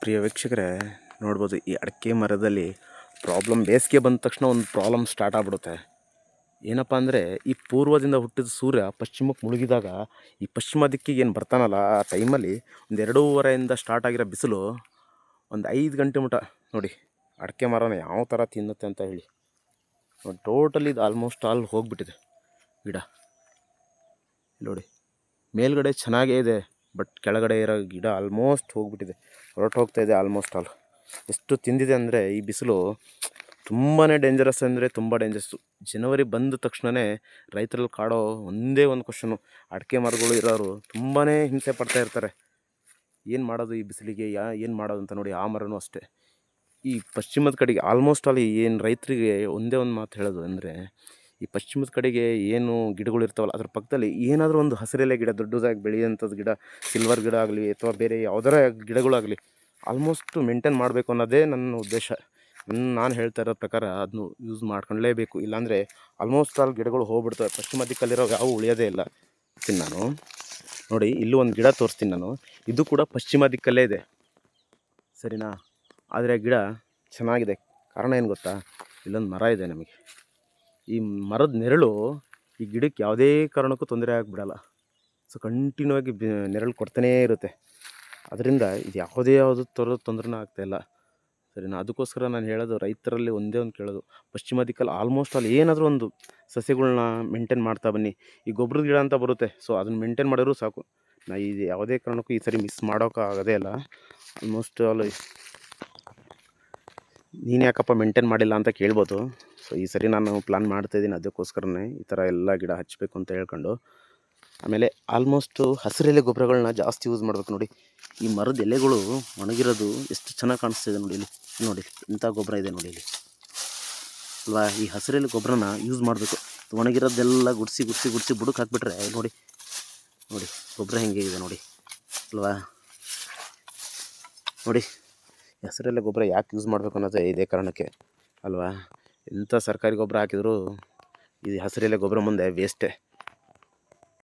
ಪ್ರಿಯ ವೀಕ್ಷಕರೇ, ನೋಡ್ಬೋದು ಈ ಅಡಿಕೆ ಮರದಲ್ಲಿ ಬೇಸಿಗೆ ಬಂದ ತಕ್ಷಣ ಒಂದು ಪ್ರಾಬ್ಲಮ್ ಸ್ಟಾರ್ಟ್ ಆಗ್ಬಿಡುತ್ತೆ. ಏನಪ್ಪ ಅಂದರೆ, ಈ ಪೂರ್ವದಿಂದ ಹುಟ್ಟಿದ ಸೂರ್ಯ ಪಶ್ಚಿಮಕ್ಕೆ ಮುಳುಗಿದಾಗ ಈ ಪಶ್ಚಿಮ ದಿಕ್ಕಿಗೆ ಏನು ಬರ್ತಾನಲ್ಲ, ಆ ಟೈಮಲ್ಲಿ ಒಂದು 2:30ಯಿಂದ ಸ್ಟಾರ್ಟ್ ಆಗಿರೋ ಬಿಸಿಲು ಒಂದು 5 ಗಂಟೆ ಮಟ್ಟ ನೋಡಿ ಅಡಿಕೆ ಮರನ ಯಾವ ಥರ ತಿನ್ನುತ್ತೆ ಅಂತ ಹೇಳಿ ನೋಡಿ. ಟೋಟಲಿ ಇದು ಆಲ್ಮೋಸ್ಟ್ ಆಲ್ ಹೋಗಿಬಿಟ್ಟಿದೆ ಗಿಡ. ನೋಡಿ ಮೇಲ್ಗಡೆ ಚೆನ್ನಾಗೇ ಇದೆ, ಬಟ್ ಕೆಳಗಡೆ ಇರೋ ಗಿಡ ಆಲ್ಮೋಸ್ಟ್ ಹೋಗ್ಬಿಟ್ಟಿದೆ, ಹೋಗ್ತಾ ಇದೆ ಆಲ್ಮೋಸ್ಟ್ ಆಲ್. ಎಷ್ಟು ತಿಂದಿದೆ ಅಂದರೆ ಈ ಬಿಸಿಲು ತುಂಬಾ ಡೇಂಜರಸ್ ಅಂದರೆ ತುಂಬ ಡೇಂಜರಸ್ಸು. ಜನವರಿ ಬಂದ ತಕ್ಷಣವೇ ರೈತರಲ್ಲಿ ಕಾಡೋ ಒಂದೇ ಒಂದು ಕ್ವಶನು, ಅಡಿಕೆ ಮರಗಳು ಇರೋರು ತುಂಬಾ ಹಿಂಸೆ ಪಡ್ತಾ ಇರ್ತಾರೆ. ಏನು ಮಾಡೋದು ಈ ಬಿಸಿಲಿಗೆ, ಏನು ಮಾಡೋದು ಅಂತ ನೋಡಿ. ಆ ಮರನೂ ಅಷ್ಟೇ, ಈ ಪಶ್ಚಿಮದ ಕಡೆಗೆ ಆಲ್ಮೋಸ್ಟ್ ಆಲ್ ಏನು ರೈತರಿಗೆ ಒಂದೇ ಒಂದು ಮಾತು ಹೇಳೋದು ಅಂದರೆ, ಈ ಪಶ್ಚಿಮದ ಕಡೆಗೆ ಏನು ಗಿಡಗಳು ಇರ್ತಾವಲ್ಲ ಅದ್ರ ಪಕ್ಕದಲ್ಲಿ ಏನಾದರೂ ಒಂದು ಹಸಿರೆಲೆ ಗಿಡ, ದೊಡ್ಡದಾಗಿ ಬೆಳೆಯುವಂಥದ್ದು ಗಿಡ, ಸಿಲ್ವರ್ ಗಿಡ ಆಗಲಿ ಅಥವಾ ಬೇರೆ ಯಾವುದರ ಗಿಡಗಳಾಗಲಿ ಆಲ್ಮೋಸ್ಟ್ ಮೇಂಟೈನ್ ಮಾಡಬೇಕು ಅನ್ನೋದೇ ನನ್ನ ಉದ್ದೇಶ. ನಾನು ಹೇಳ್ತಾ ಇರೋ ಪ್ರಕಾರ ಅದನ್ನು ಯೂಸ್ ಮಾಡ್ಕೊಳ್ಳೇಬೇಕು. ಇಲ್ಲಾಂದರೆ ಆಲ್ಮೋಸ್ಟ್ ಆಲ್ ಗಿಡಗಳು ಹೋಗ್ಬಿಡ್ತವೆ. ಪಶ್ಚಿಮ ದಿಕ್ಕಲ್ಲಿರೋ ಯಾವ ಉಳಿಯೋದೇ ಇಲ್ಲ. ನಾನು ನೋಡಿ ಇಲ್ಲೂ ಒಂದು ಗಿಡ ತೋರಿಸ್ತೀನಿ ನಾನು. ಇದು ಕೂಡ ಪಶ್ಚಿಮ ದಿಕ್ಕಲ್ಲೇ ಇದೆ, ಸರಿನಾ? ಆದರೆ ಗಿಡ ಚೆನ್ನಾಗಿದೆ. ಕಾರಣ ಏನು ಗೊತ್ತಾ? ಇಲ್ಲೊಂದು ಮರ ಇದೆ ನಮಗೆ. ಈ ಮರದ ನೆರಳು ಈ ಗಿಡಕ್ಕೆ ಯಾವುದೇ ಕಾರಣಕ್ಕೂ ತೊಂದರೆ ಆಗಿಬಿಡಲ್ಲ. ಸೊ ಕಂಟಿನ್ಯೂ ಆಗಿ ನೆರಳು ಕೊಡ್ತಾನೇ ಇರುತ್ತೆ. ಅದರಿಂದ ಇದು ಯಾವುದೇ ಥರದ ತೊಂದರೆನೂ ಆಗ್ತಾಯಿಲ್ಲ, ಸರಿನಾ? ಅದಕ್ಕೋಸ್ಕರ ನಾನು ಹೇಳೋದು, ರೈತರಲ್ಲಿ ಒಂದೇ ಒಂದು ಕೇಳೋದು, ಪಶ್ಚಿಮ ದಿಕ್ಕಲ್ಲಿ ಆಲ್ಮೋಸ್ಟ್ ಆಲ್ ಏನಾದರೂ ಒಂದು ಸಸ್ಯಗಳನ್ನ ಮೇಂಟೈನ್ ಮಾಡ್ತಾ ಬನ್ನಿ. ಈ ಗೊಬ್ಬರದ ಗಿಡ ಅಂತ ಬರುತ್ತೆ, ಸೊ ಅದನ್ನು ಮೇಂಟೈನ್ ಮಾಡಿದ್ರು ಸಾಕು. ಇದು ಯಾವುದೇ ಕಾರಣಕ್ಕೂ ಈ ಸರಿ ಮಿಸ್ ಮಾಡೋಕ್ಕಾಗೋದೇ ಇಲ್ಲ. ಆಲ್ಮೋಸ್ಟ್ ಆಲ್ ನೀನು ಯಾಕಪ್ಪ ಮೇಂಟೈನ್ ಮಾಡಿಲ್ಲ ಅಂತ ಕೇಳ್ಬೋದು. ಸೊ ಈ ಸರಿ ನಾನು ಪ್ಲ್ಯಾನ್ ಮಾಡ್ತಾಯಿದ್ದೀನಿ, ಅದಕ್ಕೋಸ್ಕರನೇ ಈ ಥರ ಎಲ್ಲ ಗಿಡ ಹಚ್ಚಬೇಕು ಅಂತ ಹೇಳ್ಕೊಂಡು. ಆಮೇಲೆ ಆಲ್ಮೋಸ್ಟು ಹಸಿರೆಲೆ ಗೊಬ್ಬರಗಳನ್ನ ಜಾಸ್ತಿ ಯೂಸ್ ಮಾಡಬೇಕು. ನೋಡಿ ಈ ಮರದ ಎಲೆಗಳು ಒಣಗಿರೋದು ಎಷ್ಟು ಚೆನ್ನಾಗಿ ಕಾಣಿಸ್ತಿದೆ ನೋಡಿ. ಇಲ್ಲಿ ನೋಡಿ ಇಂಥ ಗೊಬ್ಬರ ಇದೆ ನೋಡಿ ಇಲ್ಲಿ ಅಲ್ವಾ. ಈ ಹಸಿರೆಲೆ ಗೊಬ್ಬರನ ಯೂಸ್ ಮಾಡಬೇಕು. ಒಣಗಿರೋದೆಲ್ಲ ಗುಡಿಸಿ ಬುಡಕ್ಕೆ ಹಾಕಿಬಿಟ್ರೆ ನೋಡಿ ಗೊಬ್ಬರ ಹೆಂಗೆ ಇದೆ ನೋಡಿ ಅಲ್ವಾ. ನೋಡಿ ಹಸಿರೆಲೆ ಗೊಬ್ಬರ ಯಾಕೆ ಯೂಸ್ ಮಾಡಬೇಕು ಅನ್ನೋದು ಇದೇ ಕಾರಣಕ್ಕೆ ಅಲ್ವಾ. ಎಂಥ ಸರ್ಕಾರಿ ಗೊಬ್ಬರ ಹಾಕಿದರೂ ಈ ಹಸಿರೆಲೆ ಗೊಬ್ಬರ ಮುಂದೆ ವೇಸ್ಟೇ.